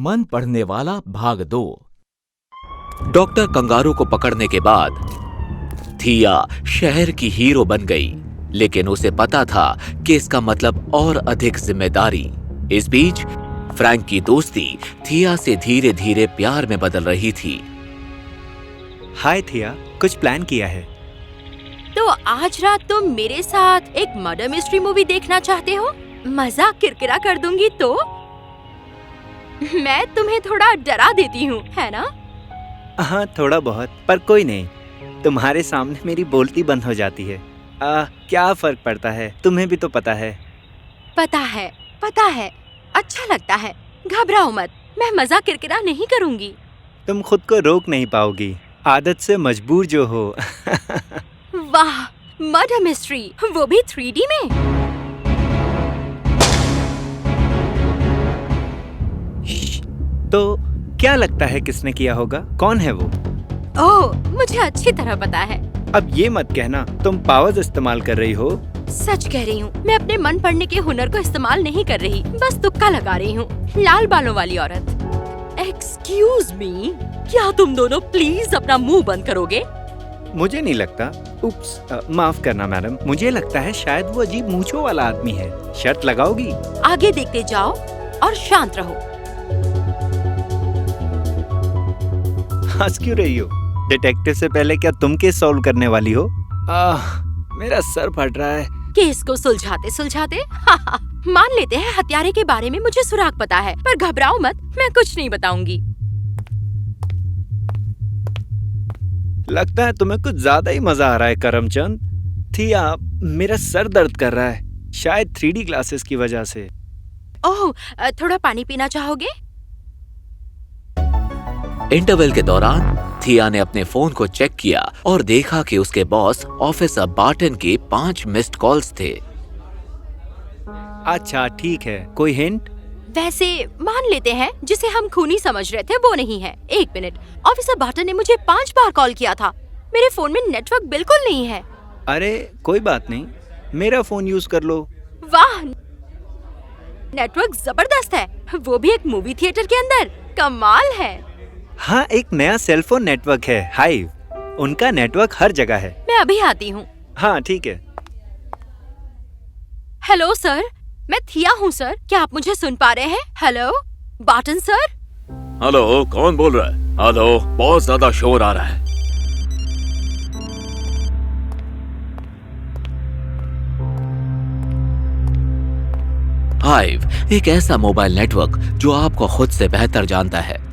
मन पढ़ने वाला भाग 2। डॉक्टर कंगारू को पकड़ने के बाद थिया शहर की हीरो बन गई, लेकिन उसे पता था कि इसका मतलब और अधिक जिम्मेदारी। इस बीच फ्रैंक की दोस्ती थिया से धीरे धीरे प्यार में बदल रही थी। हाय थिया, कुछ प्लान किया है? तो आज रात तुम मेरे साथ एक मर्डर मिस्ट्री मूवी देखना चाहते हो? मजा किरकिरा कर दूंगी तो? मैं तुम्हें थोड़ा डरा देती हूँ, है ना? हाँ, थोड़ा बहुत, पर कोई नहीं। तुम्हारे सामने मेरी बोलती बंद हो जाती है। क्या फर्क पड़ता है, तुम्हें भी तो पता है। पता है, अच्छा लगता है। घबराओ मत, मैं मजा किरकिरा नहीं करूँगी। तुम खुद को रोक नहीं पाओगी, आदत से मजबूर जो हो। वाह, मर्डर मिस्ट्री, वो भी 3D में। तो क्या लगता है किसने किया होगा? कौन है वो? ओह, मुझे अच्छी तरह पता है। अब ये मत कहना तुम पावर्स इस्तेमाल कर रही हो। सच कह रही हूँ, मैं अपने मन पढ़ने के हुनर को इस्तेमाल नहीं कर रही, बस तुक्का लगा रही हूँ। लाल बालों वाली औरत। एक्सक्यूज मी, क्या तुम दोनों प्लीज अपना मुंह बंद करोगे? मुझे नहीं लगता। उप्स, माफ करना मैडम, मुझे लगता है शायद वो अजीब मूंछों वाला आदमी है। शर्त लगाओगी? आगे देखते जाओ और शांत रहो। हंस क्यों रही हो? डिटेक्टिव से पहले क्या तुम केस सॉल्व करने वाली हो? मेरा सर फट रहा है। केस को सुलझाते सुलझाते मान लेते हैं हत्यारे के बारे में मुझे सुराग पता है, पर घबराओ मत, मैं कुछ नहीं बताऊंगी। लगता है तुम्हें कुछ ज्यादा ही मजा आ रहा है करमचंद। थिया, मेरा सर दर्द कर रहा है, शायद 3D ग्लासेस की वजह से। ओह, थोड़ा पानी पीना चाहोगे? इंटरवल के दौरान थिया ने अपने फोन को चेक किया और देखा कि उसके बॉस ऑफिसर बार्टन के 5 मिस्ड कॉल्स थे। अच्छा ठीक है, कोई हिंट? वैसे मान लेते हैं जिसे हम खूनी समझ रहे थे वो नहीं है। 1 मिनट, ऑफिसर बार्टन ने मुझे 5 बार कॉल किया था। मेरे फोन में नेटवर्क बिल्कुल नहीं है। अरे कोई बात नहीं, मेरा फोन यूज कर लो। वाह, नेटवर्क जबरदस्त है, वो भी एक मूवी थिएटर के अंदर। कमाल है। हाँ, एक नया सेलफोन नेटवर्क है, हाइव। उनका नेटवर्क हर जगह है। मैं अभी आती हूँ। हाँ ठीक है। हेलो सर, मैं थिया हूँ सर, क्या आप मुझे सुन पा रहे हैं? Hello Barton sir. हेलो, कौन बोल रहा है? हेलो, बहुत ज्यादा शोर आ रहा है। हाइव एक ऐसा मोबाइल नेटवर्क जो आपको खुद से बेहतर जानता है।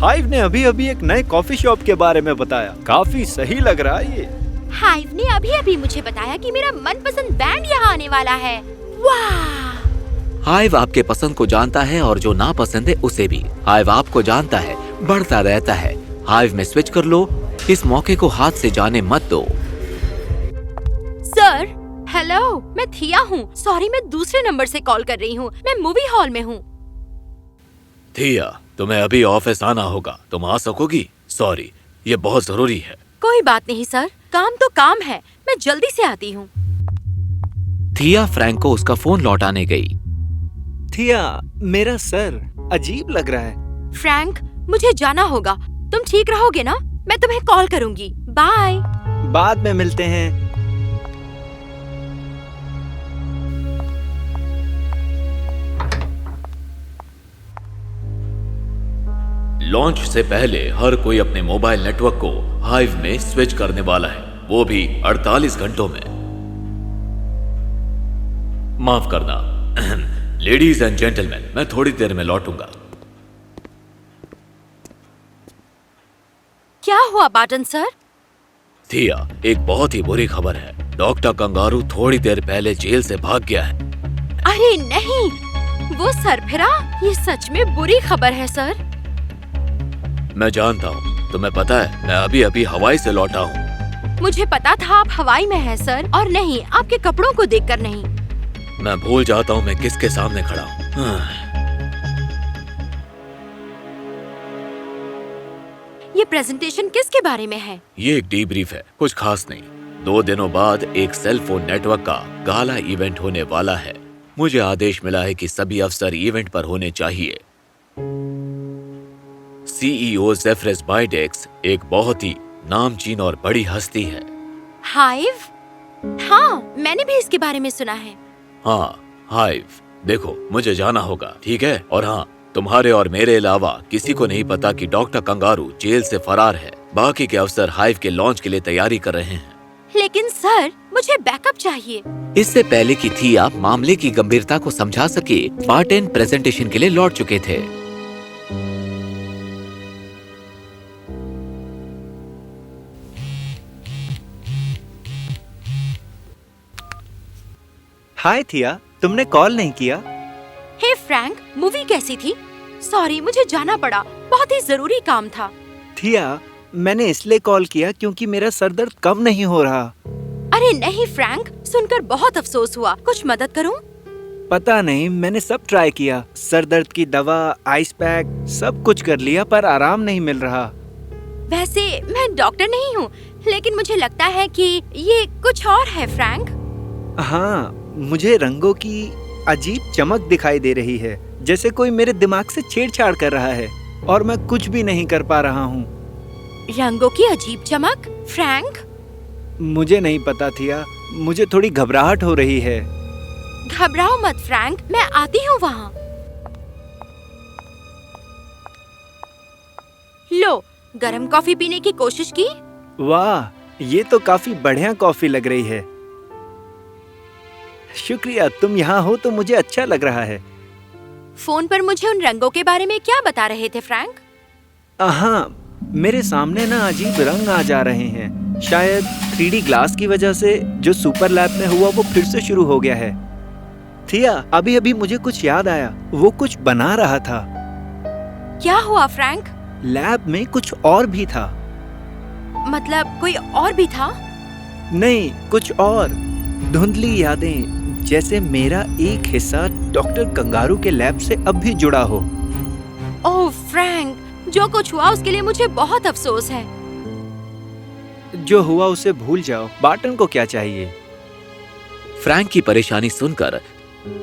हाइव ने अभी अभी एक नए कॉफी शॉप के बारे में बताया, काफी सही लग रहा है ये। हाइव ने अभी अभी मुझे बताया कि मेरा मनपसंद बैंड यहाँ आने वाला है। वाह! हाइव आपके पसंद को जानता है और जो नापसंद है उसे भी। हाइव आपको जानता है, बढ़ता रहता है। हाइव में स्विच कर लो, इस मौके को हाथ से जाने मत दो। सर, हेलो, मैं थिया हूँ। सॉरी, मैं दूसरे नंबर से कॉल कर रही हूँ। मैं मूवी हॉल में हूँ। थिया, तुम्हें अभी ऑफिस आना होगा, तुम आ सकोगी? सॉरी, ये बहुत जरूरी है। कोई बात नहीं सर, काम तो काम है, मैं जल्दी से आती हूँ। थिया फ्रैंक को उसका फोन लौटाने गई। थिया, मेरा सर अजीब लग रहा है। फ्रैंक, मुझे जाना होगा। तुम ठीक रहोगे ना? मैं तुम्हें कॉल करूंगी। बाय। बाद में मिलते हैं। लॉन्च से पहले हर कोई अपने मोबाइल नेटवर्क को हाइव में स्विच करने वाला है, वो भी 48 घंटों में। माफ करना लेडीज एंड जेंटलमैन, मैं थोड़ी देर में लौटूंगा। क्या हुआ बार्टन सर? थिया, एक बहुत ही बुरी खबर है। डॉक्टर कंगारू थोड़ी देर पहले जेल से भाग गया है। अरे नहीं, वो सरफिरा? ये सच में बुरी खबर है सर। मैं जानता हूँ, तुम्हें पता है मैं अभी अभी हवाई से लौटा हूँ। मुझे पता था आप हवाई में हैं सर, और नहीं, आपके कपड़ों को देखकर नहीं। मैं भूल जाता हूँ मैं किसके सामने खड़ा हूँ। ये प्रेजेंटेशन किसके बारे में है? ये एक डीब्रीफ है, कुछ खास नहीं। 2 दिनों बाद एक सेल फोन नेटवर्क का गाला इवेंट होने वाला है। मुझे आदेश मिला है कि सभी अफसर इवेंट पर होने चाहिए। सीईओ जेफरेस बाइडेक्स एक बहुत ही नामचीन और बड़ी हस्ती है। हाइव? हाँ, मैंने भी इसके बारे में सुना है। हाँ, हाइव। देखो, मुझे जाना होगा, ठीक है? और हाँ, तुम्हारे और मेरे अलावा किसी को नहीं पता कि डॉक्टर कंगारू जेल से फरार है। बाकी के अफसर हाइव के लॉन्च के लिए तैयारी कर रहे हैं। लेकिन सर, मुझे बैकअप चाहिए। इससे पहले कि थिया मामले की गंभीरता को समझा सके, बार्टन प्रेजेंटेशन के लिए लौट चुके थे। हाय थिया, तुमने कॉल नहीं किया? हे फ्रैंक, मूवी कैसी थी? सॉरी, मुझे जाना पड़ा, बहुत ही जरूरी काम था। थिया, मैंने इसलिए कॉल किया क्योंकि मेरा सर दर्द कम नहीं हो रहा। अरे नहीं फ्रैंक, सुनकर बहुत अफसोस हुआ। कुछ मदद करूं? पता नहीं, मैंने सब ट्राई किया। सर दर्द की दवा, आइस पैक, सब कुछ कर लिया पर आराम नहीं मिल रहा। वैसे मैं डॉक्टर नहीं हूँ, लेकिन मुझे लगता है कि ये कुछ और है फ्रैंक। हाँ, मुझे रंगों की अजीब चमक दिखाई दे रही है, जैसे कोई मेरे दिमाग से छेड़छाड़ कर रहा है और मैं कुछ भी नहीं कर पा रहा हूँ। रंगों की अजीब चमक? फ्रैंक, मुझे नहीं पता थिया, मुझे थोड़ी घबराहट हो रही है। घबराओ मत फ्रैंक, मैं आती हूँ वहाँ। लो, गरम कॉफी पीने की कोशिश की? वाह, ये तो काफी बढ़िया कॉफी लग रही है। शुक्रिया, तुम यहाँ हो तो मुझे अच्छा लग रहा है। फोन पर मुझे उन रंगों के बारे में क्या बता रहे थे फ्रैंक? हाँ, मेरे सामने ना अजीब रंग आ जा रहे हैं। शायद 3D ग्लास की वजह से जो सुपर लैब में हुआ वो फिर से शुरू हो गया है। थिया, अभी अभी मुझे कुछ याद आया, वो कुछ बना रहा था। क्या हुआ फ्रैंक? लैब में कुछ और भी था। मतलब कोई और भी था? नहीं, कुछ और। धुंधली यादें, जैसे मेरा एक हिस्सा डॉक्टर कंगारू के लैब से अब भी जुड़ा हो। ओह फ्रैंक, जो कुछ हुआ उसके लिए मुझे बहुत अफसोस है। जो हुआ उसे भूल जाओ, बार्टन को क्या चाहिए? फ्रैंक की परेशानी सुनकर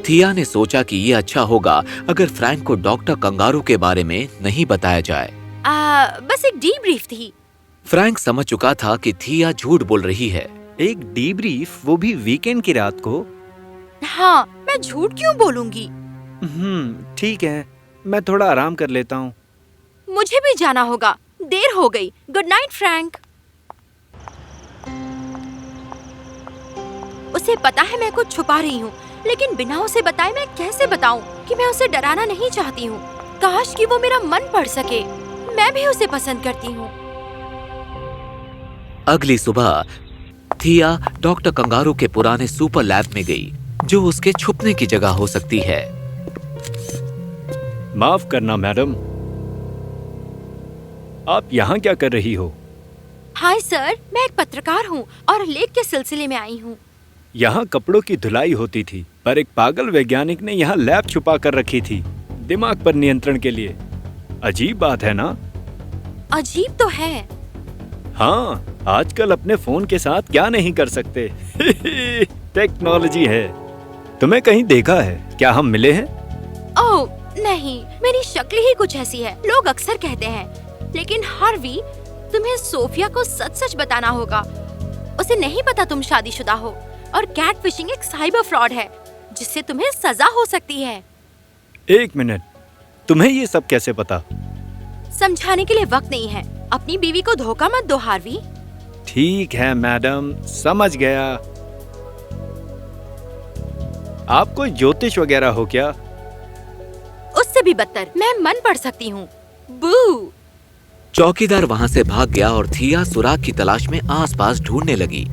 थिया ने सोचा कि ये अच्छा होगा अगर फ्रैंक को डॉक्टर कंगारू के बारे में नहीं बताया जाए। बस एक डीब्रीफ थी। फ्रैंक समझ चुका था कि थिया झूठ बोल रही है। एक डीब्रीफ, वो भी वीकेंड की रात को? हाँ, मैं झूठ क्यों बोलूंगी? ठीक है, मैं थोड़ा आराम कर लेता हूँ। मुझे भी जाना होगा, देर हो गई। Good Knight Frank. उसे पता है मैं कुछ छुपा रही हूँ, लेकिन बिना उसे बताए मैं कैसे बताऊँ कि मैं उसे डराना नहीं चाहती हूँ। काश कि वो मेरा मन पढ़ सके। मैं भी उसे पसंद करती हूँ। अगली सुबह थिया डॉक्टर कंगारू के पुराने सुपर लैब में गई, जो उसके छुपने की जगह हो सकती है। माफ करना मैडम, आप यहाँ क्या कर रही हो? हाय सर, मैं एक पत्रकार हूँ और लेख के सिलसिले में आई हूँ। यहाँ कपड़ों की धुलाई होती थी, पर एक पागल वैज्ञानिक ने यहाँ लैब छुपा कर रखी थी, दिमाग पर नियंत्रण के लिए। अजीब बात है ना? अजीब तो है। हाँ, आजकल अपने फोन के साथ क्या नहीं कर सकते। टेक्नोलॉजी है। तुम्हें कहीं देखा है? क्या हम मिले हैं? ओह नहीं, मेरी शक्ल ही कुछ ऐसी है, लोग अक्सर कहते हैं। लेकिन हार्वी, तुम्हें सोफिया को सच सच बताना होगा। उसे नहीं पता तुम शादीशुदा हो, और कैट फिशिंग एक साइबर फ्रॉड है जिससे तुम्हें सजा हो सकती है। एक मिनट, तुम्हें ये सब कैसे पता? समझाने के लिए वक्त नहीं है। अपनी बीवी को धोखा मत दो हार्वी। ठीक है मैडम, समझ गया। आप कोई ज्योतिष वगैरह हो क्या? उससे भी बदतर, मैं मन पढ़ सकती हूँ। बू। चौकीदार वहां से भाग गया और थिया सुराग की तलाश में आसपास ढूंढने लगी।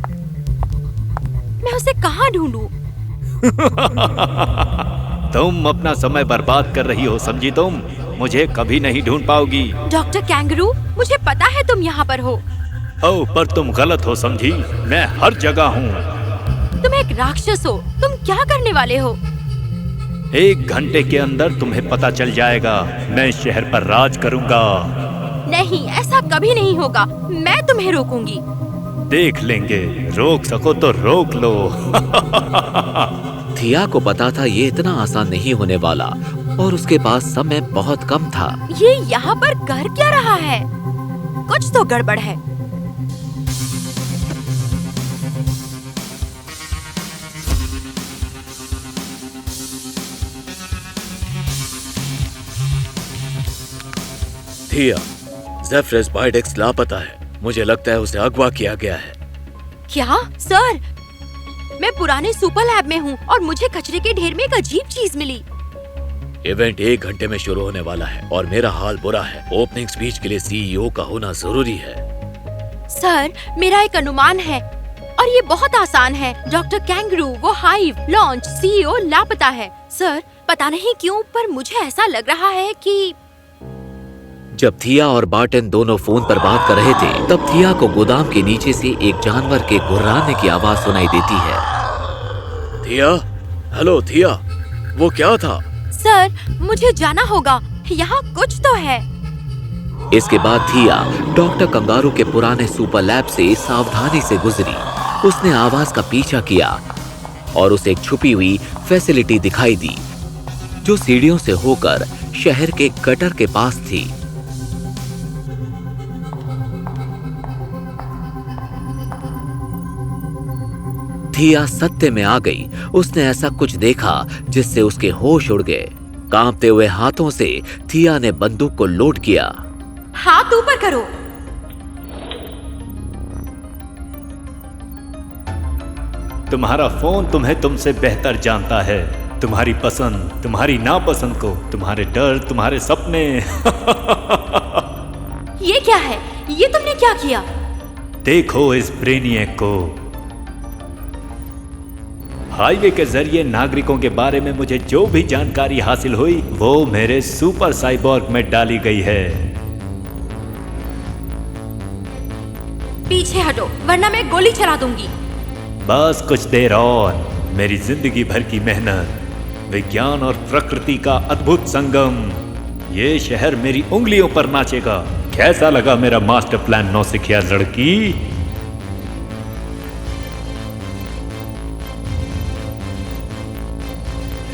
मैं उसे कहाँ ढूंढूं? तुम अपना समय बर्बाद कर रही हो, समझी तुम? मुझे कभी नहीं ढूंढ पाओगी। डॉक्टर कैंगरू, मुझे पता है तुम यहाँ पर हो। ओह, पर तुम गलत हो समझी, मैं हर जगह हूँ। तुम एक राक्षस हो। तुम क्या करने वाले हो? 1 घंटे के अंदर तुम्हें पता चल जाएगा। मैं इस शहर पर राज करूंगा। नहीं, ऐसा कभी नहीं होगा। मैं तुम्हें रोकूंगी। देख लेंगे, रोक सको तो रोक लो। थिया को पता था ये इतना आसान नहीं होने वाला और उसके पास समय बहुत कम था। ये यहाँ पर कर क्या रहा है? कुछ तो गड़बड़ है। थिया, ज़ेफिरस बाइडेक्स लापता है। मुझे लगता है उसे अगवा किया गया है। क्या सर? मैं पुराने सुपर लैब में हूँ और मुझे कचरे के ढेर में एक अजीब चीज मिली। इवेंट 1 घंटे में शुरू होने वाला है और मेरा हाल बुरा है। ओपनिंग स्पीच के लिए सीईओ का होना जरूरी है। सर, मेरा एक अनुमान है और ये बहुत आसान है। डॉक्टर कैंगरू, वो हाइव, लॉन्च, सीईओ लापता है। सर, पता नहीं क्यों पर मुझे ऐसा लग रहा है कि जब थिया और बार्टन दोनों फोन पर बात कर रहे थे, तब थिया को गोदाम के नीचे से एक जानवर के गुर्राने की आवाज सुनाई देती है। थिया, हेलो थिया, वो क्या था? सर, मुझे जाना होगा, यहाँ कुछ तो है। इसके बाद थिया डॉक्टर कंगारू के पुराने सुपर लैब से सावधानी से गुजरी। उसने आवाज का पीछा किया और उसे एक छुपी हुई फैसिलिटी दिखाई दी जो सीढ़ियों से होकर शहर के गटर के पास थी। थिया सत्य में आ गई। उसने ऐसा कुछ देखा जिससे उसके होश उड़ गए। कांपते हुए हाथों से थिया ने बंदूक को लोड किया। हाथ ऊपर करो। तुम्हारा फोन तुम्हें तुमसे बेहतर जानता है। तुम्हारी पसंद, तुम्हारी नापसंद को, तुम्हारे डर, तुम्हारे सपने। ये क्या है? ये तुमने क्या किया? देखो इस ब्रेनियक को। हाईवे के जरिए नागरिकों के बारे में मुझे जो भी जानकारी हासिल हुई वो मेरे सुपर साइबोर्ग में डाली गई है। पीछे हटो वरना मैं गोली चला दूंगी। बस कुछ देर और। मेरी जिंदगी भर की मेहनत, विज्ञान और प्रकृति का अद्भुत संगम। ये शहर मेरी उंगलियों पर नाचेगा। कैसा लगा मेरा मास्टर प्लान, नौसिखिया लड़की?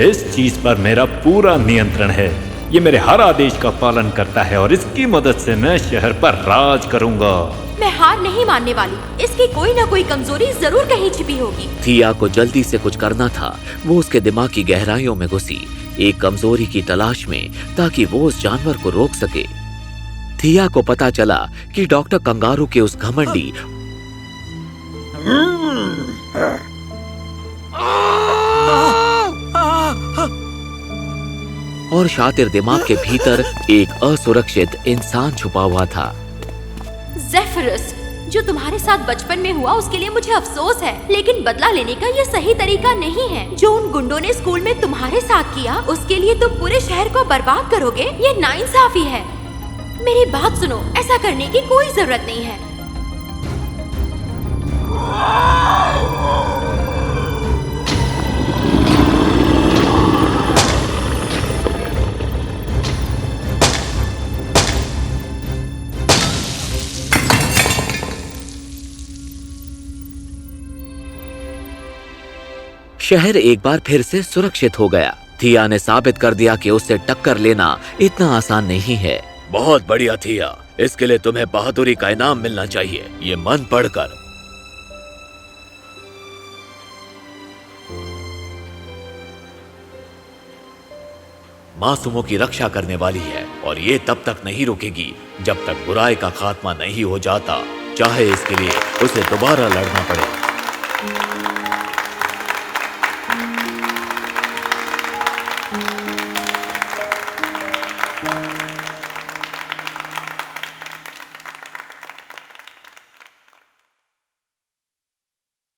इस चीज पर मेरा पूरा नियंत्रण है। ये मेरे हर आदेश का पालन करता है और इसकी मदद से मैं शहर पर राज करूंगा। मैं हार नहीं मानने वाली। इसकी कोई ना कोई कमजोरी जरूर कहीं छिपी होगी। थिया को जल्दी से कुछ करना था। वो उसके दिमाग की गहराइयों में घुसी, एक कमजोरी की तलाश में, ताकि वो उस जानवर को रोक सके। थिया को पता चला कि डॉक्टर कंगारू के उस घमंडी और शातिर दिमाग के भीतर एक असुरक्षित इंसान छुपा हुआ था। ज़ेफिरस, जो तुम्हारे साथ बचपन में हुआ उसके लिए मुझे अफसोस है, लेकिन बदला लेने का ये सही तरीका नहीं है। जो उन गुंडों ने स्कूल में तुम्हारे साथ किया उसके लिए तुम पूरे शहर को बर्बाद करोगे, ये नाइंसाफी है। मेरी बात सुनो, ऐसा करने की कोई जरूरत नहीं है। शहर एक बार फिर से सुरक्षित हो गया। थिया ने साबित कर दिया कि उससे टक्कर लेना इतना आसान नहीं है। बहुत बढ़िया थिया, इसके लिए तुम्हें बहादुरी का इनाम मिलना चाहिए। ये मन पढ़कर। मासूमों की रक्षा करने वाली है और ये तब तक नहीं रुकेगी जब तक बुराई का खात्मा नहीं हो जाता, चाहे इसके लिए उसे दोबारा लड़ना पड़े।